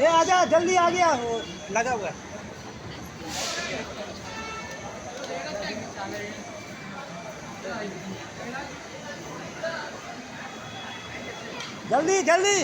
ए आजा जल्दी आ गया वो लगा हुआ है। जल्दी जल्दी